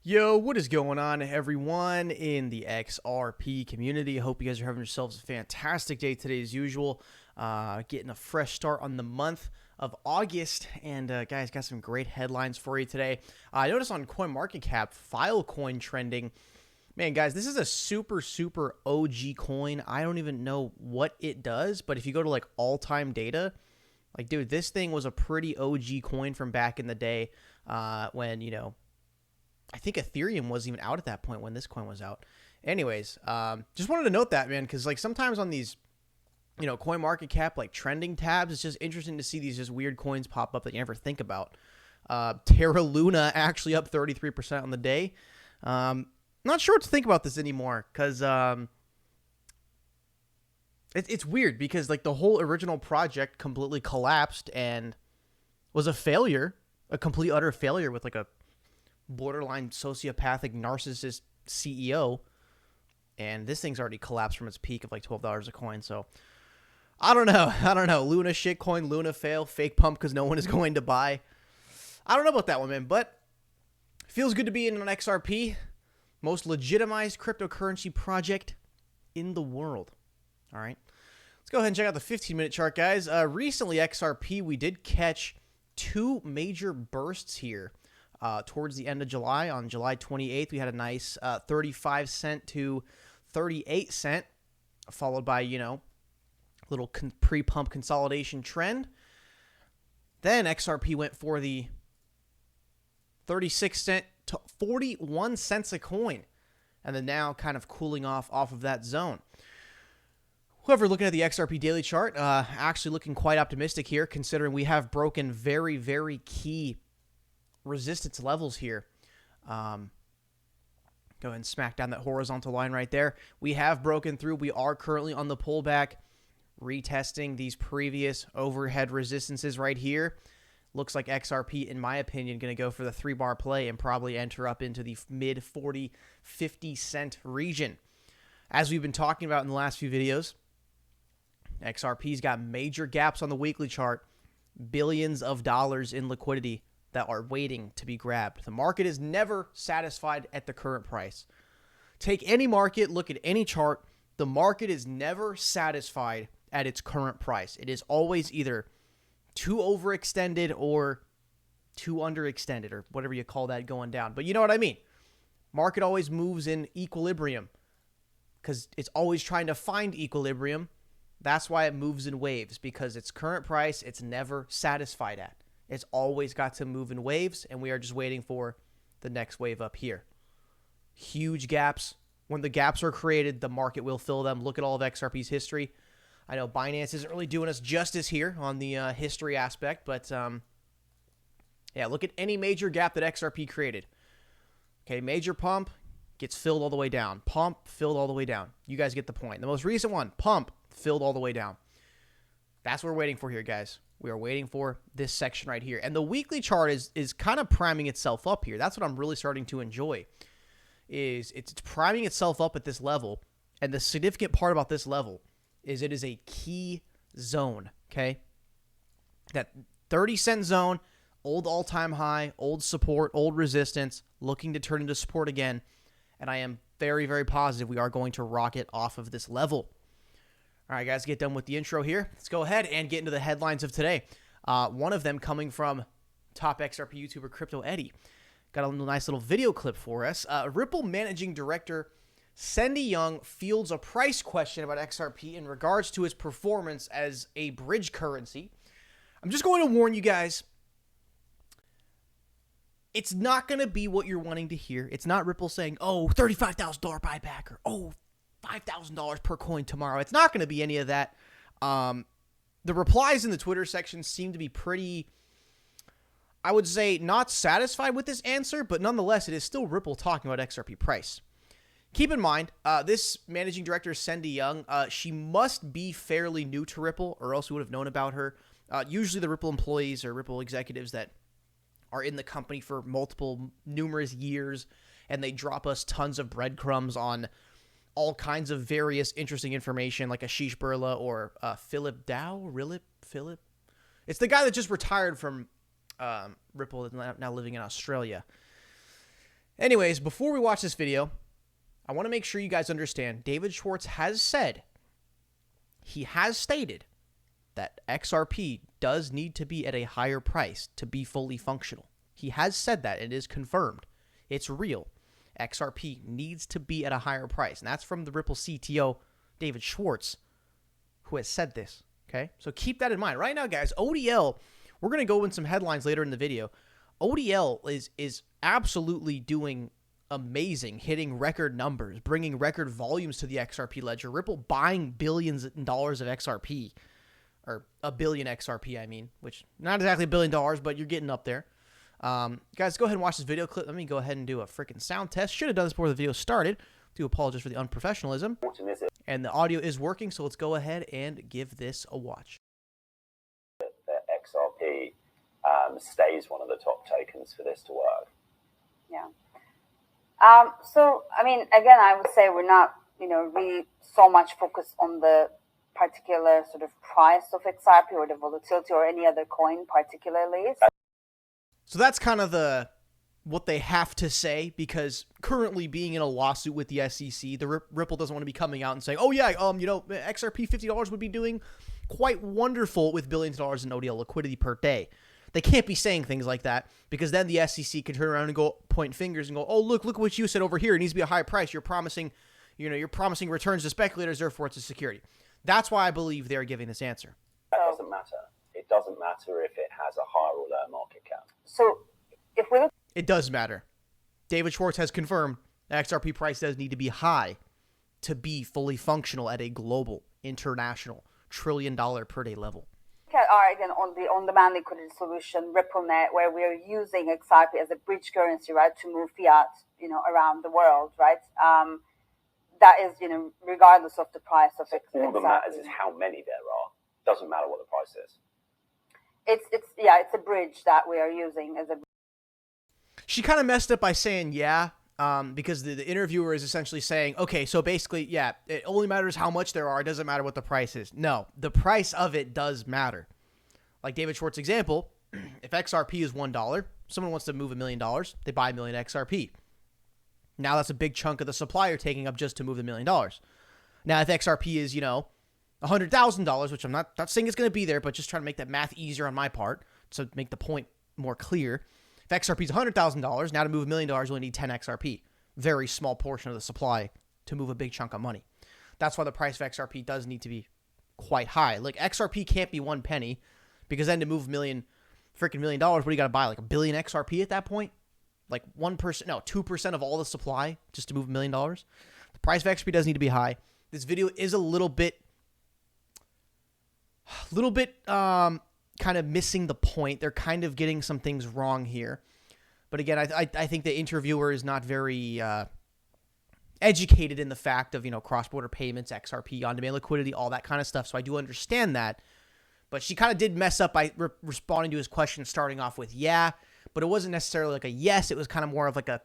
Yo, what is going on, everyone in the XRP community? I hope you guys are having yourselves a fantastic day today as usual. Getting a fresh start on the month of August. And guys, got some great headlines for you today. I noticed on CoinMarketCap, Filecoin trending. Man, guys, this is a super OG coin. I don't even know what it does, but if you go to like all-time data, like, dude, this thing was a pretty OG coin from back in the day when, I think Ethereum wasn't even out at that point when this coin was out. Anyways, just wanted to note that, man, because like sometimes on these, CoinMarketCap like trending tabs, it's just interesting to see these just weird coins pop up that you never think about. Terra Luna actually up 33% on the day. Not sure what to think about this anymore because it's weird because like the whole original project completely collapsed and was a failure, a complete utter failure with like a borderline sociopathic narcissist CEO, and this thing's already collapsed from its peak of like $12 a coin. So I don't know. Luna shitcoin, Luna fail, fake pump because no one is going to buy. I don't know about that one, man, but feels good to be in an XRP, most legitimized cryptocurrency project in the world. All right, let's go ahead and check out the 15-minute chart, guys. Recently, XRP, we did catch two major bursts here. Towards the end of July, on July 28th, we had a nice 35 cent to 38 cent, followed by, little pre-pump consolidation trend. Then XRP went for the 36 cent to 41 cents a coin, and then now kind of cooling off of that zone. However, looking at the XRP daily chart, actually looking quite optimistic here, considering we have broken very key resistance levels here. Go ahead and smack down that horizontal line right there. We have broken through. We are currently on the pullback, retesting these previous overhead resistances right here. Looks like XRP, in my opinion, going to go for the 3-bar play and probably enter up into the mid 40, 50 cent region. As we've been talking about in the last few videos, XRP's got major gaps on the weekly chart, billions of dollars in liquidity that are waiting to be grabbed. The market is never satisfied at the current price. Take any market, look at any chart. The market is never satisfied at its current price. It is always either too overextended or too underextended, or whatever you call that going down. But you know what I mean. Market always moves in equilibrium because it's always trying to find equilibrium. That's why it moves in waves, because its current price, it's never satisfied at. It's always got to move in waves, and we are just waiting for the next wave up here. Huge gaps. When the gaps are created, the market will fill them. Look at all of XRP's history. I know Binance isn't really doing us justice here on the history aspect, but yeah, look at any major gap that XRP created. Okay, major pump gets filled all the way down. Pump, filled all the way down. You guys get the point. The most recent one, pump, filled all the way down. That's what we're waiting for here, guys. We are waiting for this section right here. And the weekly chart is kind of priming itself up here. That's what I'm really starting to enjoy. It's priming itself up at this level. And the significant part about this level is it is a key zone, okay? That 30-cent zone, old all-time high, old support, old resistance, looking to turn into support again. And I am very positive we are going to rocket off of this level. All right, guys, get done with the intro here. Let's go ahead and get into the headlines of today. One of them coming from top XRP YouTuber Crypto Eddie. Got a nice little video clip for us. Ripple Managing Director Cindy Young fields a price question about XRP in regards to its performance as a bridge currency. I'm just going to warn you guys, it's not going to be what you're wanting to hear. It's not Ripple saying, oh, $35,000 buyback, or oh, $5,000 per coin tomorrow. It's not going to be any of that. The replies in the Twitter section seem to be pretty, I would say, not satisfied with this answer, but nonetheless, it is still Ripple talking about XRP price. Keep in mind, this managing director, Cindy Young, she must be fairly new to Ripple, or else we would have known about her. Usually the Ripple employees or Ripple executives that are in the company for numerous years, and they drop us tons of breadcrumbs on all kinds of various interesting information, like Ashish Birla or Philip Dow. Philip? It's the guy that just retired from Ripple and now living in Australia. Anyways, before we watch this video, I want to make sure you guys understand David Schwartz has said, he has stated that XRP does need to be at a higher price to be fully functional. He has said that. It is confirmed. It's real. XRP needs to be at a higher price. And that's from the Ripple CTO, David Schwartz, who has said this. Okay? So keep that in mind. Right now, guys, ODL, we're going to go in some headlines later in the video. ODL is absolutely doing amazing, hitting record numbers, bringing record volumes to the XRP ledger. Ripple buying billions of dollars of XRP, or a billion XRP, I mean, which not exactly $1 billion, but you're getting up there. Guys, go ahead and watch this video clip. Let me go ahead and do a freaking sound test. Should have done this before the video started. Do apologize for the unprofessionalism. And the audio is working, so let's go ahead and give this a watch. The XRP stays one of the top tokens for this to work. Yeah. So, I mean, again, I would say we're not, really so much focused on the particular sort of price of XRP or the volatility or any other coin particularly. So that's kind of what they have to say, because currently being in a lawsuit with the SEC, the Ripple doesn't want to be coming out and saying, oh yeah, XRP $50 would be doing quite wonderful with billions of dollars in ODL liquidity per day. They can't be saying things like that, because then the SEC can turn around and go point fingers and go, oh, look what you said over here. It needs to be a high price. You're promising returns to speculators, therefore it's a security. That's why I believe they're giving this answer. That doesn't matter. It doesn't matter if it has a higher or lower market cap. So if we look, it does matter. David Schwartz has confirmed that XRP price does need to be high to be fully functional at a global, international, $1 trillion per day level. are again on the on-demand liquidity solution RippleNet, where we are using XRP as a bridge currency, right, to move fiat, around the world, right? That is, regardless of the price of it. All that matters is how many there are. Doesn't matter what the price is. It's a bridge that we are using as a. She kind of messed up by saying because the interviewer is essentially saying, okay, so basically, it only matters how much there are. It doesn't matter what the price is. No, the price of it does matter. Like David Schwartz's example, if XRP is $1, someone wants to move $1 million, they buy 1 million XRP. Now that's a big chunk of the supply you're taking up just to move $1 million. Now if XRP is, $100,000, which I'm not saying it's going to be there, but just trying to make that math easier on my part to make the point more clear. If XRP is $100,000, now to move $1 million, you only need 10 XRP. Very small portion of the supply to move a big chunk of money. That's why the price of XRP does need to be quite high. Like XRP can't be 1 penny, because then to move $1 million, what do you got to buy? Like 1 billion XRP at that point? Like 2% of all the supply just to move $1 million. The price of XRP does need to be high. This video is a little bit kind of missing the point. They're kind of getting some things wrong here. But again, I think the interviewer is not very educated in the fact of, cross-border payments, XRP, on-demand liquidity, all that kind of stuff. So I do understand that. But she kind of did mess up by responding to his question, starting off with, but it wasn't necessarily like a yes. It was kind of more of like a,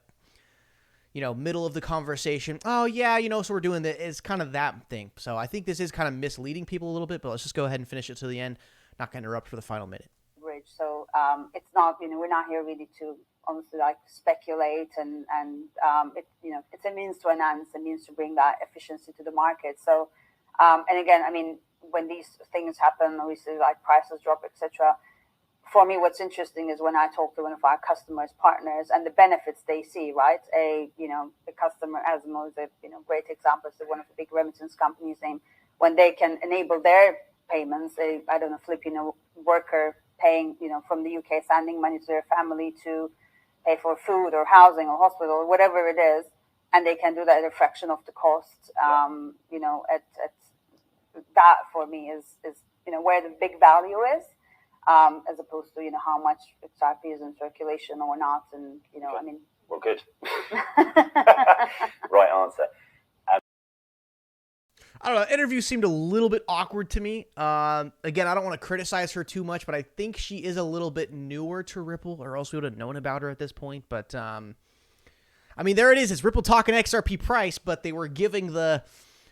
middle of the conversation. Oh, yeah, so we're doing this. It's kind of that thing. So I think this is kind of misleading people a little bit, but let's just go ahead and finish it to the end. Not going to interrupt for the final minute. Bridge. So it's not, we're not here really to honestly speculate and it's a means to an end, a means to bring that efficiency to the market. So, and again, when these things happen, obviously prices drop, etc. For me, what's interesting is when I talk to one of our customers, partners, and the benefits they see, right? The customer, Asmo, is a great example. So one of the big remittance companies, when they can enable their payments, a Filipino worker paying, from the UK, sending money to their family to pay for food or housing or hospital or whatever it is, and they can do that at a fraction of the cost. That for me is where the big value is, as opposed to how much XRP is in circulation or not, and Well, good. Right answer. I don't know. Interview seemed a little bit awkward to me. Again, I don't want to criticize her too much, but I think she is a little bit newer to Ripple, or else we would have known about her at this point. But, there it is. It's Ripple talking XRP price, but they were giving the,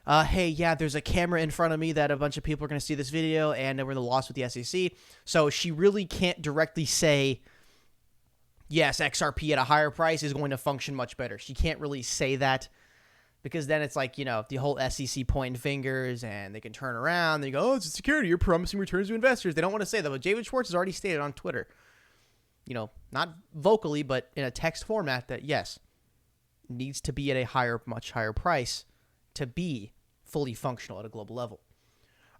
there's a camera in front of me that a bunch of people are going to see this video, and we're in the loss with the SEC. So she really can't directly say yes, XRP at a higher price is going to function much better. She can't really say that because then it's like, the whole SEC pointing fingers and they can turn around. They go, oh, it's a security. You're promising returns to investors. They don't want to say that. But David Schwartz has already stated on Twitter, not vocally, but in a text format that, yes, needs to be at a much higher price to be fully functional at a global level.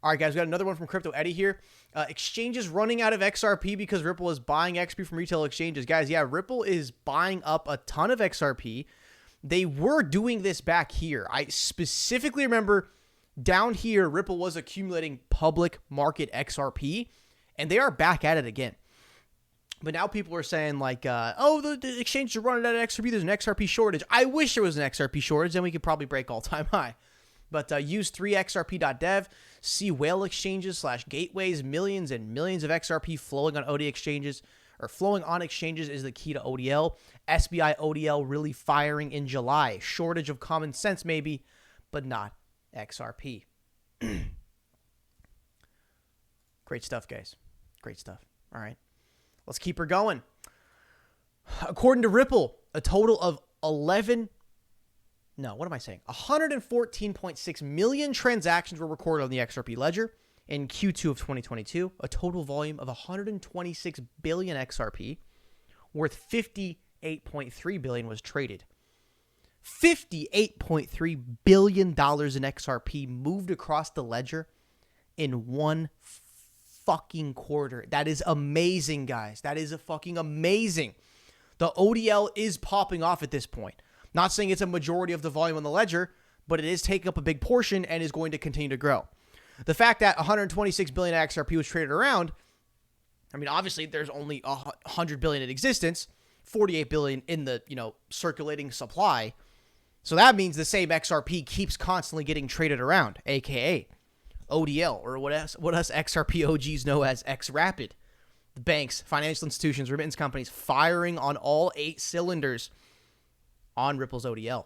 All right, guys, we got another one from Crypto Eddie here. Exchanges running out of XRP because Ripple is buying XP from retail exchanges. Guys, yeah, Ripple is buying up a ton of XRP. They were doing this back here. I specifically remember down here, Ripple was accumulating public market XRP, and they are back at it again. But now people are saying like, the exchanges are running out of XRP. There's an XRP shortage. I wish there was an XRP shortage, then we could probably break all-time high. But use 3xrp.dev, see whale exchanges / gateways, millions and millions of XRP flowing on OD exchanges, or flowing on exchanges is the key to ODL. SBI ODL really firing in July. Shortage of common sense maybe, but not XRP. Great stuff, guys. Great stuff. All right. Let's keep her going. According to Ripple, a total of 114.6 million transactions were recorded on the XRP ledger in Q2 of 2022, a total volume of 126 billion XRP, worth $58.3 billion was traded. $58.3 billion in XRP moved across the ledger in one fucking quarter. That is amazing, guys. That is fucking amazing. The ODL is popping off at this point. Not saying it's a majority of the volume on the ledger, but it is taking up a big portion and is going to continue to grow. The fact that 126 billion XRP was traded around, I mean, obviously there's only 100 billion in existence, 48 billion in the, circulating supply. So that means the same XRP keeps constantly getting traded around, aka ODL, or what us XRP OGs know as XRapid. The banks, financial institutions, remittance companies firing on all 8 cylinders on Ripple's ODL.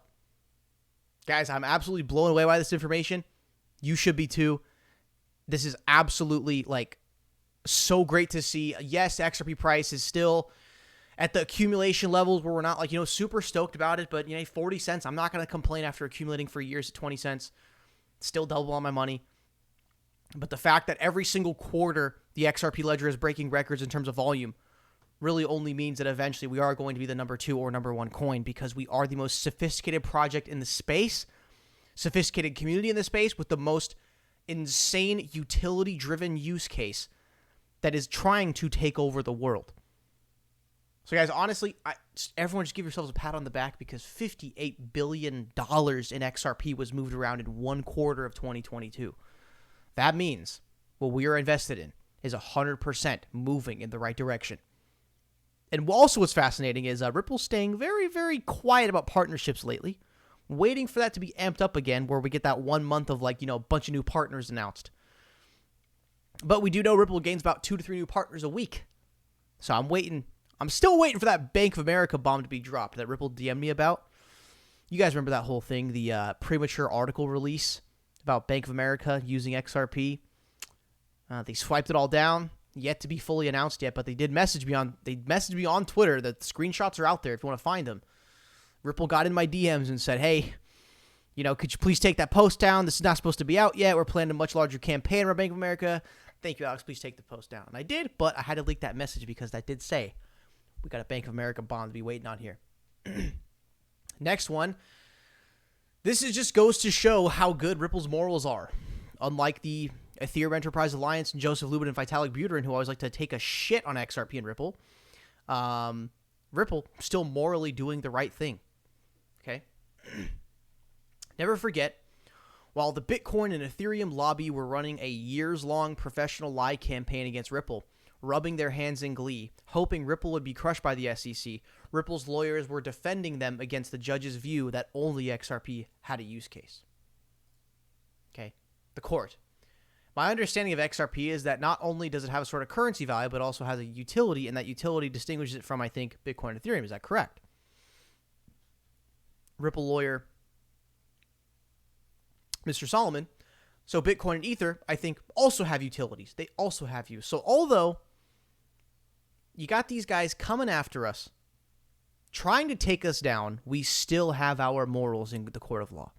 Guys, I'm absolutely blown away by this information. You should be too. This is absolutely so great to see. Yes, XRP price is still at the accumulation levels where we're not super stoked about it, but 40 cents. I'm not going to complain after accumulating for years at 20 cents. Still double on my money. But the fact that every single quarter the XRP ledger is breaking records in terms of volume really only means that eventually we are going to be the number 2 or number 1 coin, because we are the most sophisticated project in the space, sophisticated community in the space with the most insane utility-driven use case that is trying to take over the world. So guys, honestly, everyone just give yourselves a pat on the back, because $58 billion in XRP was moved around in one quarter of 2022. That means what we are invested in is 100% moving in the right direction. And also what's fascinating is Ripple's staying very, very quiet about partnerships lately, waiting for that to be amped up again, where we get that 1 month of a bunch of new partners announced. But we do know Ripple gains about 2 to 3 new partners a week. So I'm still waiting for that Bank of America bomb to be dropped that Ripple DM'd me about. You guys remember that whole thing, the premature article release about Bank of America using XRP? They swiped it all down. Yet to be fully announced yet, but they did message me on Twitter. The screenshots are out there if you want to find them. Ripple got in my DMs and said, hey, could you please take that post down? This is not supposed to be out yet. We're planning a much larger campaign around Bank of America. Thank you, Alex. Please take the post down. And I did, but I had to leak that message because that did say we got a Bank of America bond to be waiting on here. Next one. This just goes to show how good Ripple's morals are. Unlike the Ethereum Enterprise Alliance and Joseph Lubin and Vitalik Buterin, who always like to take a shit on XRP and Ripple, Ripple still morally doing the right thing. Okay? Never forget, while the Bitcoin and Ethereum lobby were running a years-long professional lie campaign against Ripple, rubbing their hands in glee, hoping Ripple would be crushed by the SEC, Ripple's lawyers were defending them against the judge's view that only XRP had a use case. Okay? The court. My understanding of XRP is that not only does it have a sort of currency value, but also has a utility, and that utility distinguishes it from, I think, Bitcoin and Ethereum. Is that correct? Ripple lawyer Mr. Solomon. So Bitcoin and Ether, I think, also have utilities. They also have use. So although you got these guys coming after us trying to take us down, we still have our morals in the court of law.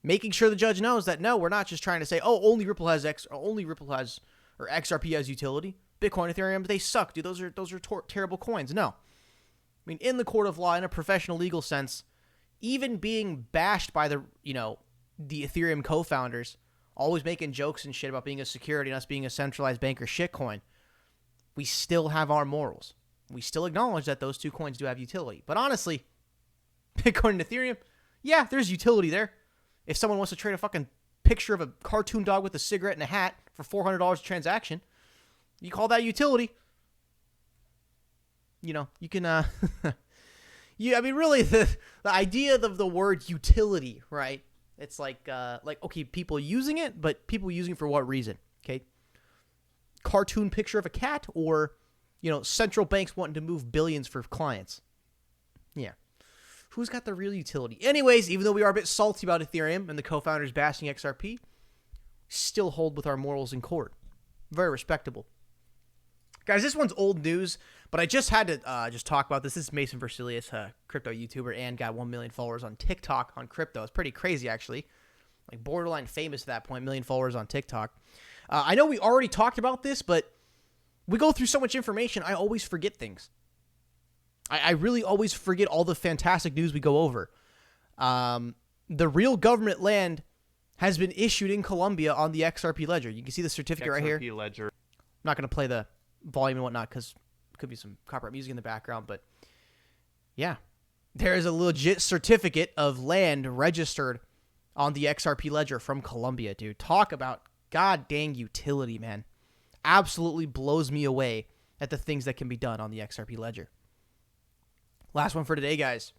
Making sure the judge knows that, no, we're not just trying to say, oh, only Ripple has or XRP has utility. Bitcoin, Ethereum, they suck, dude. Those are terrible coins. No. I mean, in the court of law, in a professional legal sense, even being bashed by the Ethereum co-founders, always making jokes and shit about being a security and us being a centralized bank or shitcoin, we still have our morals. We still acknowledge that those two coins do have utility. But honestly, Bitcoin and Ethereum, yeah, there's utility there. If someone wants to trade a fucking picture of a cartoon dog with a cigarette and a hat for $400 a transaction, you call that utility. You can, I mean, really, the idea of the word utility, right? It's like, okay, people using it, but people using it for what reason? Okay. Cartoon picture of a cat, or, central banks wanting to move billions for clients. Yeah. Who's got the real utility? Anyways, even though we are a bit salty about Ethereum and the co-founders bashing XRP, still hold with our morals in court. Very respectable. Guys, this one's old news, but I just had to just talk about this. This is Mason Versilius, a crypto YouTuber, and got 1 million followers on TikTok on crypto. It's pretty crazy, actually. Like, borderline famous at that point, 1 million followers on TikTok. I know we already talked about this, but we go through so much information, I always forget things. I really always forget all the fantastic news we go over. The real government land has been issued in Colombia on the XRP ledger. You can see the certificate right here. XRP ledger. I'm not going to play the volume and whatnot because there could be some copyright music in the background. But yeah, there is a legit certificate of land registered on the XRP ledger from Colombia, dude. Talk about god dang utility, man. Absolutely blows me away at the things that can be done on the XRP ledger. Last one for today, guys.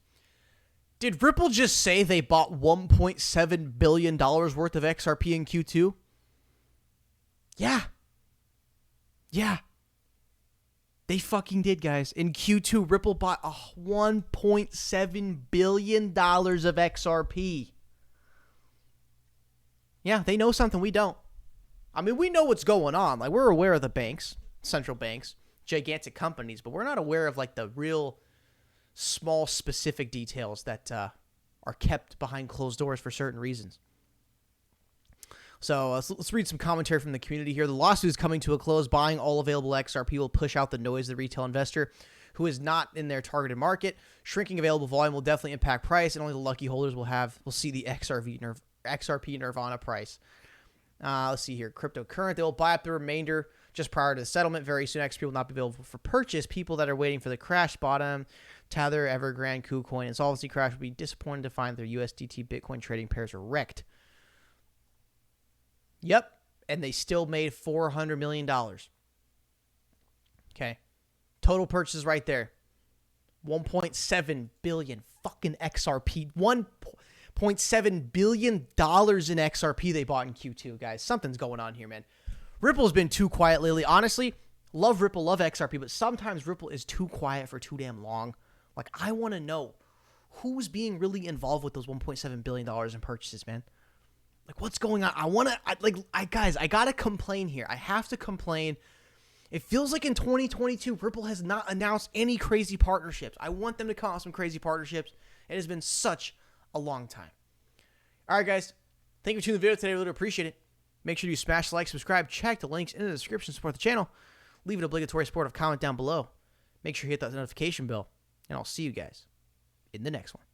Did Ripple just say they bought $1.7 billion worth of XRP in Q2? Yeah. Yeah. They fucking did, guys. In Q2, Ripple bought $1.7 billion of XRP. Yeah, they know something we don't. I mean, we know what's going on. Like, we're aware of the banks, central banks, gigantic companies, but we're not aware of, like, the real small specific details that are kept behind closed doors for certain reasons. So let's read some commentary from the community here. The lawsuit is coming to a close. Buying all available XRP will push out the noise of the retail investor who is not in their targeted market. Shrinking available volume will definitely impact price, and only the lucky holders will see the XRP Nirvana price. Let's see here. Cryptocurrency, they will buy up the remainder just prior to the settlement. Very soon, XRP will not be available for purchase. People that are waiting for the crash bottom, Tether, Evergrande, KuCoin, and Solvency crash will be disappointed to find their USDT Bitcoin trading pairs are wrecked. Yep, and they still made $400 million. Okay, total purchases right there. 1.7 billion fucking XRP. $1.7 billion in XRP they bought in Q2, guys. Something's going on here, man. Ripple's been too quiet lately. Honestly, love Ripple, love XRP, but sometimes Ripple is too quiet for too damn long. Like, I want to know who's being really involved with those $1.7 billion in purchases, man. Like, what's going on? Guys, I got to complain here. I have to complain. It feels like in 2022, Ripple has not announced any crazy partnerships. I want them to come out with some crazy partnerships. It has been such a long time. All right, guys. Thank you for tuning in the video today. I really appreciate it. Make sure you smash the like, subscribe, check the links in the description to support the channel. Leave an obligatory supportive comment down below. Make sure you hit that notification bell. And I'll see you guys in the next one.